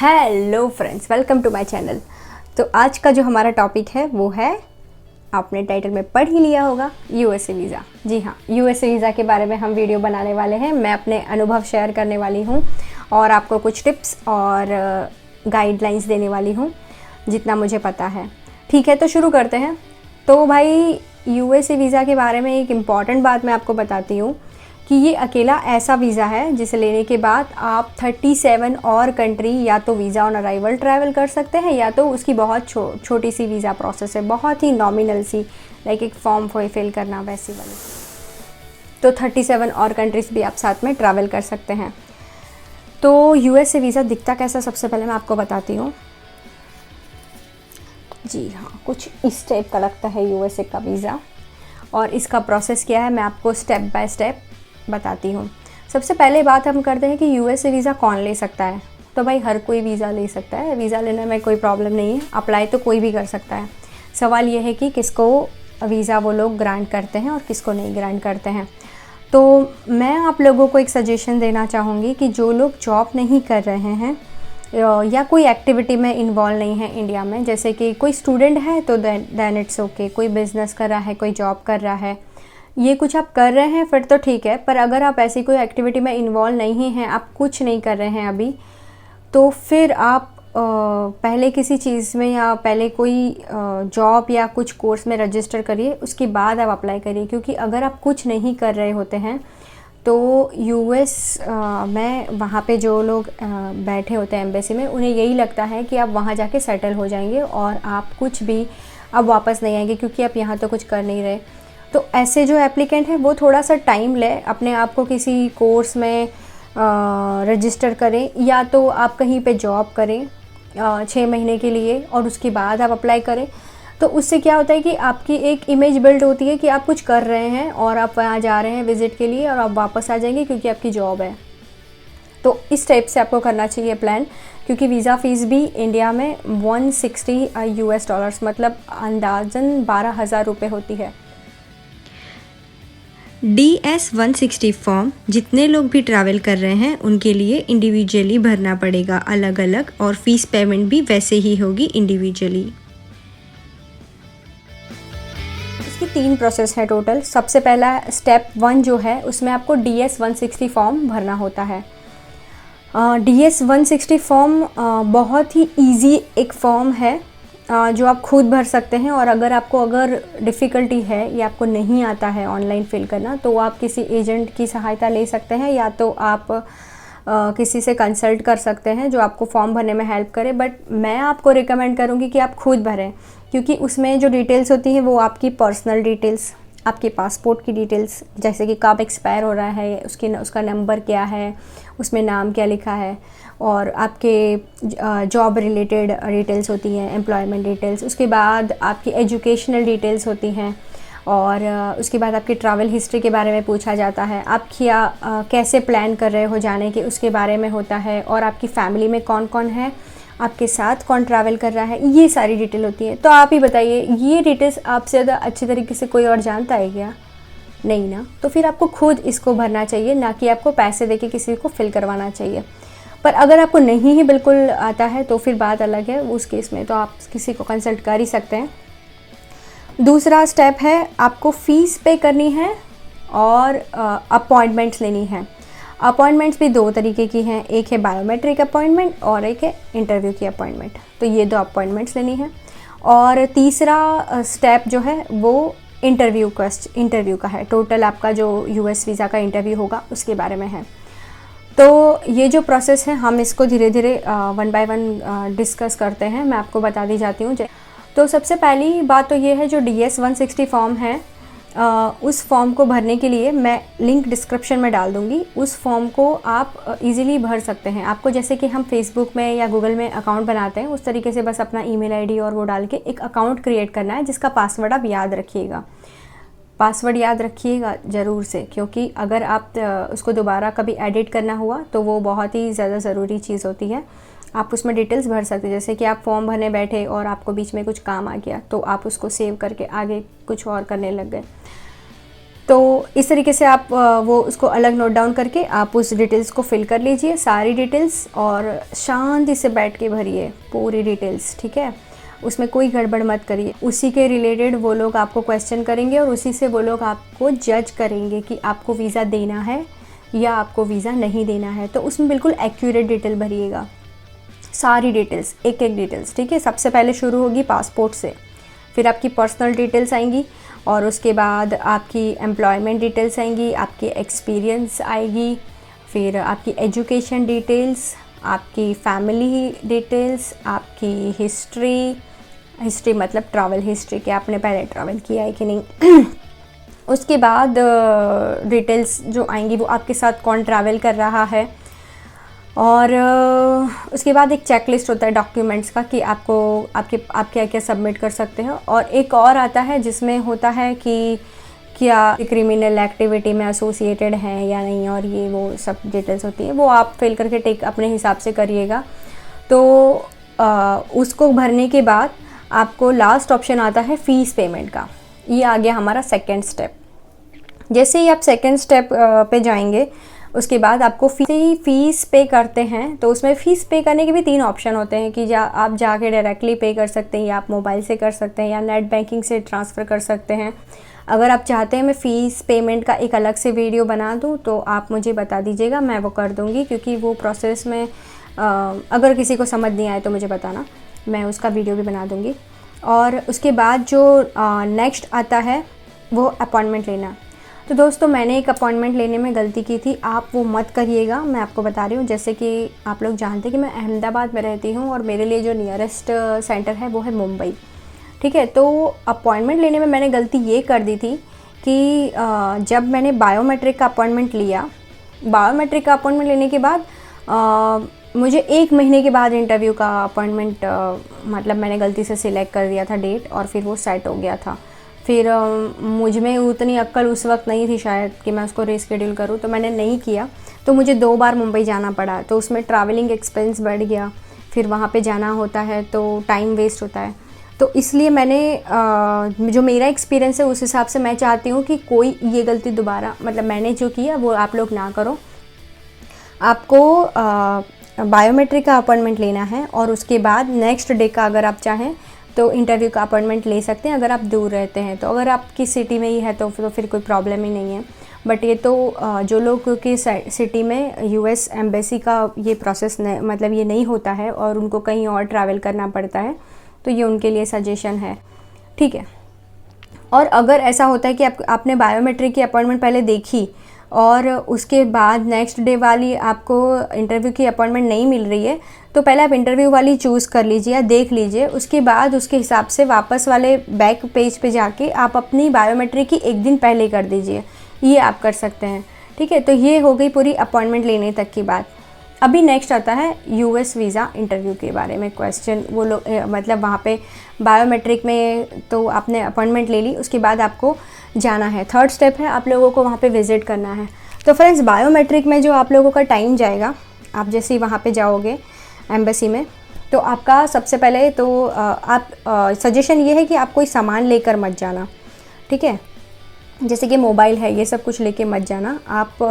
Hello friends, welcome to my channel. तो आज का जो हमारा टॉपिक है वो है, आपने टाइटल में पढ़ ही लिया होगा, यूएसए वीज़ा। जी हाँ, यूएसए वीज़ा के बारे में हम वीडियो बनाने वाले हैं। मैं अपने अनुभव शेयर करने वाली हूँ और आपको कुछ टिप्स और गाइडलाइंस देने वाली हूँ जितना मुझे पता है। ठीक है, तो शुरू करते हैं। तो भाई, यूएसए वीज़ा के बारे में एक इम्पॉर्टेंट बात मैं आपको बताती हूँ कि ये अकेला ऐसा वीज़ा है जिसे लेने के बाद आप 37 और कंट्री या तो वीज़ा ऑन अराइवल ट्रैवल कर सकते हैं या तो उसकी बहुत छोटी सी वीज़ा प्रोसेस है, बहुत ही नॉमिनल सी, लाइक एक फॉर्म फिल करना वैसी वाली। तो 37 और कंट्रीज़ भी आप साथ में ट्रैवल कर सकते हैं। तो यूएसए वीज़ा दिखता कैसा, सबसे पहले मैं आपको बताती हूँ। जी हाँ, कुछ इस टाइप का लगता है यूएसए का वीज़ा। और इसका प्रोसेस क्या है मैं आपको स्टेप बाय स्टेप बताती हूँ। सबसे पहले बात हम करते हैं कि यूएसए वीज़ा कौन ले सकता है। तो भाई, हर कोई वीज़ा ले सकता है, वीज़ा लेने में कोई प्रॉब्लम नहीं है, अप्लाई तो कोई भी कर सकता है। सवाल ये है कि किसको वीज़ा वो लोग ग्रांट करते हैं और किसको नहीं ग्रांट करते हैं। तो मैं आप लोगों को एक सजेशन देना चाहूँगी कि जो लोग जॉब नहीं कर रहे हैं या कोई एक्टिविटी में इन्वॉल्व नहीं है इंडिया में, जैसे कि कोई स्टूडेंट है तो देन इट्स ओके, कोई बिज़नेस कर रहा है, कोई जॉब कर रहा है, ये कुछ आप कर रहे हैं फिर तो ठीक है। पर अगर आप ऐसी कोई एक्टिविटी में इन्वॉल्व नहीं हैं, आप कुछ नहीं कर रहे हैं अभी, तो फिर आप पहले किसी चीज़ में या पहले कोई जॉब या कुछ कोर्स में रजिस्टर करिए, उसके बाद आप अप्लाई करिए। क्योंकि अगर आप कुछ नहीं कर रहे होते हैं तो यूएस में वहाँ पे जो लोग बैठे होते हैं एम्बेसी में, उन्हें यही लगता है कि आप वहाँ जाके सेटल हो जाएंगे और आप कुछ भी अब वापस नहीं आएंगे क्योंकि आप यहाँ तो कुछ कर नहीं रहे। तो ऐसे जो एप्लीकेंट हैं वो थोड़ा सा टाइम ले, अपने आप को किसी कोर्स में रजिस्टर करें या तो आप कहीं पे जॉब करें 6 महीने के लिए और उसके बाद आप अप्लाई करें। तो उससे क्या होता है कि आपकी एक इमेज बिल्ड होती है कि आप कुछ कर रहे हैं और आप वहाँ जा रहे हैं विज़िट के लिए और आप वापस आ जाएंगे क्योंकि आपकी जॉब है। तो इस टाइप से आपको करना चाहिए प्लान, क्योंकि वीज़ा फ़ीस भी इंडिया में 160 यूएस डॉलर्स, मतलब अंदाज़न 12,000 रुपये होती है। DS-160 फॉर्म जितने लोग भी ट्रैवल कर रहे हैं उनके लिए इंडिविजुअली भरना पड़ेगा अलग अलग, और फीस पेमेंट भी वैसे ही होगी इंडिविजुअली। इसकी 3 प्रोसेस है टोटल। सबसे पहला स्टेप 1 जो है उसमें आपको DS-160 फॉर्म भरना होता है। DS-160 फॉर्म बहुत ही इजी एक फॉर्म है जो आप खुद भर सकते हैं। और अगर डिफ़िकल्टी है या आपको नहीं आता है ऑनलाइन फिल करना, तो आप किसी एजेंट की सहायता ले सकते हैं या तो आप किसी से कंसल्ट कर सकते हैं जो आपको फॉर्म भरने में हेल्प करे। बट मैं आपको रिकमेंड करूँगी कि आप खुद भरें, क्योंकि उसमें जो डिटेल्स होती हैं वो आपकी पर्सनल डिटेल्स, आपके पासपोर्ट की डिटेल्स, जैसे कि कब एक्सपायर हो रहा है, उसका नंबर क्या है, उसमें नाम क्या लिखा है, और आपके जॉब रिलेटेड डिटेल्स होती हैं, एम्प्लॉयमेंट डिटेल्स। उसके बाद आपकी एजुकेशनल डिटेल्स होती हैं और उसके बाद आपकी ट्रैवल हिस्ट्री के बारे में पूछा जाता है। आप कैसे प्लान कर रहे हो जाने के, उसके बारे में होता है। और आपकी फैमिली में कौन कौन है, आपके साथ कौन ट्रैवल कर रहा है, ये सारी डिटेल होती है। तो आप ही बताइए, ये डिटेल्स आपसे ज़्यादा अच्छी तरीके से कोई और जानता है क्या? नहीं ना। तो फिर आपको खुद इसको भरना चाहिए, ना कि आपको पैसे देके किसी को फिल करवाना चाहिए। पर अगर आपको नहीं ही बिल्कुल आता है तो फिर बात अलग है, उस केस में तो आप किसी को कंसल्ट कर ही सकते हैं। दूसरा स्टेप है, आपको फ़ीस पे करनी है और अपॉइंटमेंट्स लेनी है। अपॉइंटमेंट्स भी 2 तरीके की हैं, एक है बायोमेट्रिक अपॉइंटमेंट और एक है इंटरव्यू की अपॉइंटमेंट। तो ये 2 अपॉइंटमेंट्स लेनी है। और तीसरा स्टेप जो है वो इंटरव्यू का है। टोटल आपका जो यूएस वीज़ा का इंटरव्यू होगा उसके बारे में है। तो ये जो प्रोसेस है हम इसको धीरे धीरे 1 बाय 1 डिस्कस करते हैं, मैं आपको बता दी जाती हूँ। तो सबसे पहली बात तो ये है, जो DS-160 फॉर्म है उस फॉर्म को भरने के लिए मैं लिंक डिस्क्रिप्शन में डाल दूँगी। उस फॉर्म को आप इजीली भर सकते हैं। आपको जैसे कि हम फेसबुक में या गूगल में अकाउंट बनाते हैं उस तरीके से बस अपना ईमेल आईडी और वो डाल के एक अकाउंट क्रिएट करना है, जिसका पासवर्ड आप याद रखिएगा। पासवर्ड याद रखिएगा ज़रूर से, क्योंकि अगर आप उसको दोबारा कभी एडिट करना हुआ तो वो बहुत ही ज़्यादा ज़रूरी चीज़ होती है। आप उसमें डिटेल्स भर सकते हैं, जैसे कि आप फॉर्म भरने बैठे और आपको बीच में कुछ काम आ गया तो आप उसको सेव करके आगे कुछ और करने लग गए। तो इस तरीके से आप वो उसको अलग नोट डाउन करके आप उस डिटेल्स को फिल कर लीजिए, सारी डिटेल्स, और शांति से बैठ के भरिए पूरी डिटेल्स, ठीक है। उसमें कोई गड़बड़ मत करिए। उसी के रिलेटेड वो लोग आपको क्वेश्चन करेंगे और उसी से वो लोग आपको जज करेंगे कि आपको वीज़ा देना है या आपको वीज़ा नहीं देना है। तो उसमें बिल्कुल एक्यूरेट डिटेल भरिएगा, सारी डिटेल्स, एक एक डिटेल्स, ठीक है। सबसे पहले शुरू होगी पासपोर्ट से, फिर आपकी पर्सनल डिटेल्स आएंगी, और उसके बाद आपकी एम्प्लॉयमेंट डिटेल्स आएंगी, आपकी एक्सपीरियंस आएगी, फिर आपकी एजुकेशन डिटेल्स, आपकी फैमिली डिटेल्स, आपकी हिस्ट्री मतलब ट्रैवल हिस्ट्री कि आपने पहले ट्रैवल किया है कि नहीं। उसके बाद डिटेल्स जो आएंगी वो आपके साथ कौन ट्रैवल कर रहा है, और उसके बाद एक चेकलिस्ट होता है डॉक्यूमेंट्स का कि आप क्या क्या सबमिट कर सकते हैं। और एक और आता है जिसमें होता है कि क्या क्रिमिनल एक्टिविटी में एसोसिएटेड हैं या नहीं, और ये वो सब डिटेल्स होती है, वो आप फिल करके टेक अपने हिसाब से करिएगा। तो उसको भरने के बाद आपको लास्ट ऑप्शन आता है फ़ीस पेमेंट का। ये आ गया हमारा सेकेंड स्टेप। जैसे ही आप सेकेंड स्टेप पे जाएंगे, उसके बाद आपको फ़ीस पे करते हैं, तो उसमें फ़ीस पे करने के भी 3 ऑप्शन होते हैं कि आप जाके डायरेक्टली पे कर सकते हैं, या आप मोबाइल से कर सकते हैं, या नेट बैंकिंग से ट्रांसफ़र कर सकते हैं। अगर आप चाहते हैं मैं फ़ीस पेमेंट का एक अलग से वीडियो बना दूं तो आप मुझे बता दीजिएगा, मैं वो कर दूंगी, क्योंकि वो प्रोसेस में अगर किसी को समझ नहीं आए तो मुझे बताना, मैं उसका वीडियो भी बना दूंगी। और उसके बाद जो नेक्स्ट आता है वो अपॉइंटमेंट लेना। तो दोस्तों मैंने एक अपॉइंटमेंट लेने में गलती की थी, आप वो मत करिएगा, मैं आपको बता रही हूँ। जैसे कि आप लोग जानते हैं कि मैं अहमदाबाद में रहती हूँ और मेरे लिए जो नियरेस्ट सेंटर है वो है मुंबई, ठीक है। तो अपॉइंटमेंट लेने में मैंने गलती ये कर दी थी कि जब मैंने बायोमेट्रिक का अपॉइंटमेंट लिया, बायोमेट्रिक का अपॉइंटमेंट लेने के बाद मुझे 1 महीने के बाद इंटरव्यू का अपॉइंटमेंट मतलब मैंने गलती से सिलेक्ट कर दिया था डेट, और फिर वो सेट हो गया था। फिर मुझ में उतनी अक्ल उस वक्त नहीं थी शायद कि मैं उसको रीशेड्यूल करूँ, तो मैंने नहीं किया। तो मुझे 2 बार मुंबई जाना पड़ा, तो उसमें ट्रैवलिंग एक्सपेंस बढ़ गया, फिर वहाँ पे जाना होता है तो टाइम वेस्ट होता है। तो इसलिए मैंने जो मेरा एक्सपीरियंस है उस हिसाब से मैं चाहती हूँ कि कोई ये गलती दोबारा, मतलब मैंने जो किया वो आप लोग ना करो। आपको बायोमेट्रिक का अपॉइंटमेंट लेना है, और उसके बाद नेक्स्ट डे का अगर आप चाहें तो इंटरव्यू का अपॉइंटमेंट ले सकते हैं, अगर आप दूर रहते हैं तो। अगर आपकी सिटी में ही है तो फिर कोई प्रॉब्लम ही नहीं है। बट ये तो जो लोग की सिटी में यूएस एम्बेसी का ये प्रोसेस मतलब ये नहीं होता है और उनको कहीं और ट्रैवल करना पड़ता है, तो ये उनके लिए सजेशन है, ठीक है। और अगर ऐसा होता है कि आपने बायोमेट्रिक की अपॉइंटमेंट पहले देखी और उसके बाद नेक्स्ट डे वाली आपको इंटरव्यू की अपॉइंटमेंट नहीं मिल रही है, तो पहले आप इंटरव्यू वाली चूज़ कर लीजिए या देख लीजिए। उसके बाद उसके हिसाब से वापस वाले बैक पेज पे जाके आप अपनी बायोमेट्रिक की 1 दिन पहले कर दीजिए, ये आप कर सकते हैं, ठीक है। तो ये हो गई पूरी अपॉइंटमेंट लेने तक की बात। अभी नेक्स्ट आता है यूएस वीज़ा इंटरव्यू के बारे में क्वेश्चन। वो लोग मतलब वहाँ पे बायोमेट्रिक में तो आपने अपॉइंटमेंट ले ली, उसके बाद आपको जाना है, 3rd स्टेप है आप लोगों को वहाँ पे विज़िट करना है। तो फ्रेंड्स बायोमेट्रिक में जो आप लोगों का टाइम जाएगा, आप जैसे ही वहाँ पे जाओगे एम्बेसी में, तो आपका सबसे पहले तो आप सजेशन ये है कि आप कोई सामान लेकर मत जाना, ठीक है। जैसे कि मोबाइल है, ये सब कुछ लेके मत जाना, आप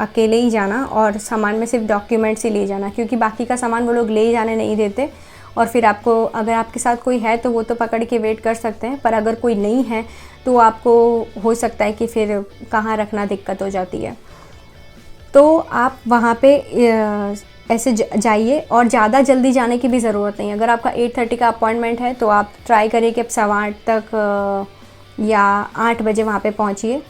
अकेले ही जाना, और सामान में सिर्फ डॉक्यूमेंट्स ही ले जाना, क्योंकि बाकी का सामान वो लोग ले जाने नहीं देते। और फिर आपको, अगर आपके साथ कोई है तो वो तो पकड़ के वेट कर सकते हैं, पर अगर कोई नहीं है तो आपको हो सकता है कि फिर कहाँ रखना दिक्कत हो जाती है। तो आप वहाँ पे ऐसे जाइए, और ज़्यादा जल्दी जाने की भी ज़रूरत नहीं है। अगर आपका 8:30 का अपॉइंटमेंट है तो आप ट्राई करिए कि आप 8:15 तक या 8 बजे वहाँ पे पहुँचिए,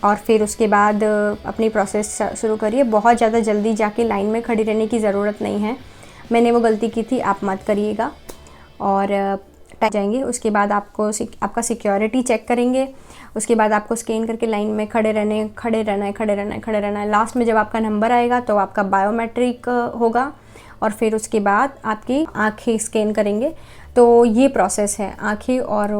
और फिर उसके बाद अपनी प्रोसेस शुरू करिए। बहुत ज़्यादा जल्दी जाके लाइन में खड़ी रहने की ज़रूरत नहीं है, मैंने वो गलती की थी, आप मत करिएगा। और जाएंगे, उसके बाद आपका सिक्योरिटी चेक करेंगे, उसके बाद आपको स्कैन करके लाइन में खड़े रहना है। लास्ट में जब आपका नंबर आएगा तो आपका बायोमेट्रिक होगा, और फिर उसके बाद आपकी आँखें स्कैन करेंगे। तो ये प्रोसेस है, आँखें और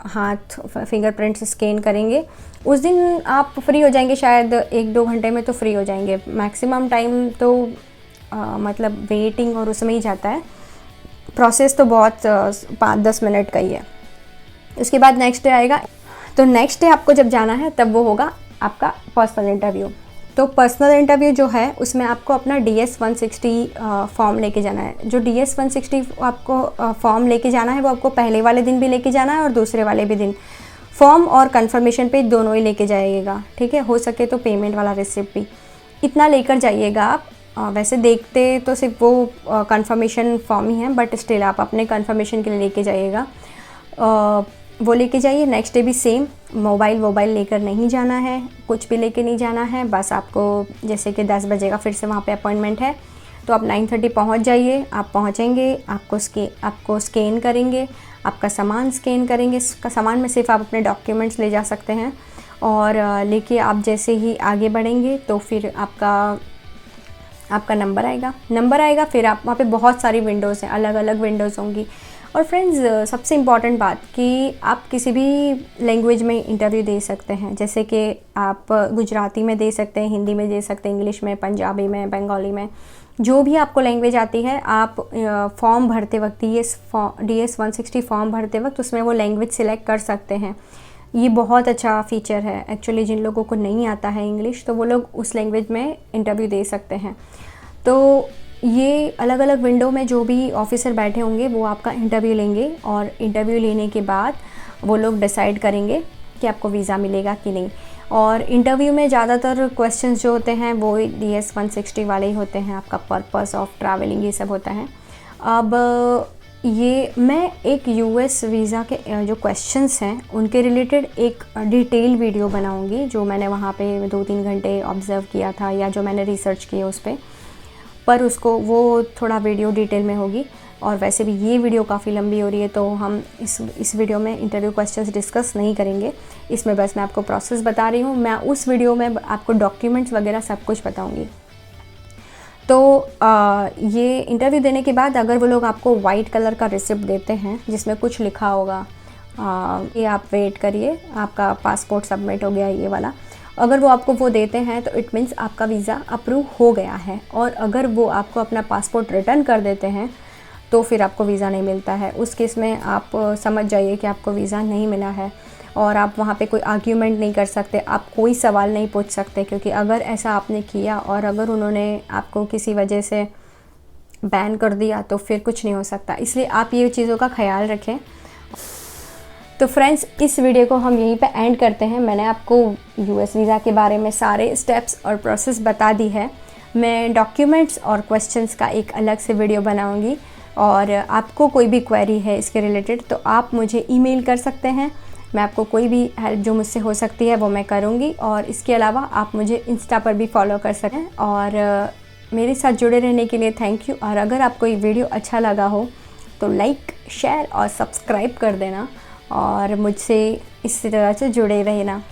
हाथ फिंगरप्रिंट्स स्कैन करेंगे। उस दिन आप फ्री हो जाएंगे, शायद 1-2 घंटे में तो फ्री हो जाएंगे। मैक्सिमम टाइम तो मतलब वेटिंग और उसमें ही जाता है, प्रोसेस तो बहुत 5-10 मिनट का ही है। उसके बाद नेक्स्ट डे आएगा, तो नेक्स्ट डे आपको जब जाना है तब वो होगा आपका पर्सनल इंटरव्यू। तो पर्सनल इंटरव्यू जो है उसमें आपको अपना DS 160 फॉर्म लेके जाना है। जो DS 160 आपको फॉर्म लेके जाना है वो आपको पहले वाले दिन भी लेके जाना है और दूसरे वाले भी दिन। फॉर्म और कंफर्मेशन पेज दोनों ही लेके जाइएगा, ठीक है। हो सके तो पेमेंट वाला रिसिप्ट भी इतना लेकर जाइएगा आप। वैसे देखते तो सिर्फ वो कंफर्मेशन फॉर्म ही है, बट स्टिल आप अपने कंफर्मेशन के लिए लेके जाइएगा, वो लेके जाइए। नेक्स्ट डे भी सेम, मोबाइल लेकर नहीं जाना है, कुछ भी लेके नहीं जाना है। बस आपको जैसे कि 10 बजे का फिर से वहाँ पे अपॉइंटमेंट है, तो आप 9:30 पहुँच जाइए। आप पहुँचेंगे, आपको स्कैन करेंगे, आपका सामान स्कैन करेंगे। सामान में सिर्फ आप अपने डॉक्यूमेंट्स ले जा सकते हैं, और लेके आप जैसे ही आगे बढ़ेंगे तो फिर आपका नंबर आएगा। फिर आप वहाँ पे बहुत सारी विंडोज़ हैं, अलग अलग विंडोज़ होंगी। और फ्रेंड्स, सबसे इम्पॉर्टेंट बात कि आप किसी भी लैंग्वेज में इंटरव्यू दे सकते हैं। जैसे कि आप गुजराती में दे सकते हैं, हिंदी में दे सकते हैं, इंग्लिश में, पंजाबी में, बंगाली में, जो भी आपको लैंग्वेज आती है। आप फॉर्म भरते वक्त DS 160 फॉर्म भरते वक्त उसमें वो लैंग्वेज सिलेक्ट कर सकते हैं। ये बहुत अच्छा फ़ीचर है एक्चुअली। जिन लोगों को नहीं आता है इंग्लिश, तो वो लोग उस लैंग्वेज में इंटरव्यू दे सकते हैं। तो ये अलग अलग विंडो में जो भी ऑफिसर बैठे होंगे वो आपका इंटरव्यू लेंगे, और इंटरव्यू लेने के बाद वो लोग डिसाइड करेंगे कि आपको वीज़ा मिलेगा कि नहीं। और इंटरव्यू में ज़्यादातर क्वेश्चंस जो होते हैं वो DS 160 वाले ही होते हैं। आपका पर्पस ऑफ ट्रैवलिंग ये सब होता है। अब ये मैं एक US वीज़ा के जो क्वेश्चंस हैं उनके रिलेटेड एक डिटेल वीडियो बनाऊंगी, जो मैंने वहाँ पे 2-3 घंटे ऑब्ज़र्व किया था, या जो मैंने रिसर्च किया उस पर उसको वो थोड़ा वीडियो डिटेल में होगी। और वैसे भी ये वीडियो काफ़ी लंबी हो रही है, तो हम इस वीडियो में इंटरव्यू क्वेश्चंस डिस्कस नहीं करेंगे। इसमें बस मैं आपको प्रोसेस बता रही हूँ। मैं उस वीडियो में आपको डॉक्यूमेंट्स वगैरह सब कुछ बताऊँगी। तो ये इंटरव्यू देने के बाद अगर वो लोग आपको वाइट कलर का रिसिप्ट देते हैं जिसमें कुछ लिखा होगा, ये आप वेट करिए, आपका पासपोर्ट सबमिट हो गया, ये वाला, अगर वो आपको वो देते हैं तो इट मीन्स आपका वीज़ा अप्रूव हो गया है। और अगर वो आपको अपना पासपोर्ट रिटर्न कर देते हैं तो फिर आपको वीज़ा नहीं मिलता है। उस केस में आप समझ जाइए कि आपको वीज़ा नहीं मिला है, और आप वहाँ पे कोई आर्ग्यूमेंट नहीं कर सकते, आप कोई सवाल नहीं पूछ सकते, क्योंकि अगर ऐसा आपने किया और अगर उन्होंने आपको किसी वजह से बैन कर दिया तो फिर कुछ नहीं हो सकता। इसलिए आप ये चीज़ों का ख्याल रखें। तो फ्रेंड्स, इस वीडियो को हम यहीं पे एंड करते हैं। मैंने आपको US वीज़ा के बारे में सारे स्टेप्स और प्रोसेस बता दी है। मैं डॉक्यूमेंट्स और क्वेश्चंस का एक अलग से वीडियो बनाऊंगी, और आपको कोई भी क्वेरी है इसके रिलेटेड तो आप मुझे ईमेल कर सकते हैं। मैं आपको कोई भी हेल्प जो मुझसे हो सकती है वो मैं करूँगी। और इसके अलावा आप मुझे इंस्टा पर भी फॉलो कर सकें। और मेरे साथ जुड़े रहने के लिए थैंक यू। और अगर आपको ये वीडियो अच्छा लगा हो तो लाइक, शेयर और सब्सक्राइब कर देना, और मुझसे इस तरह से जुड़े रहना।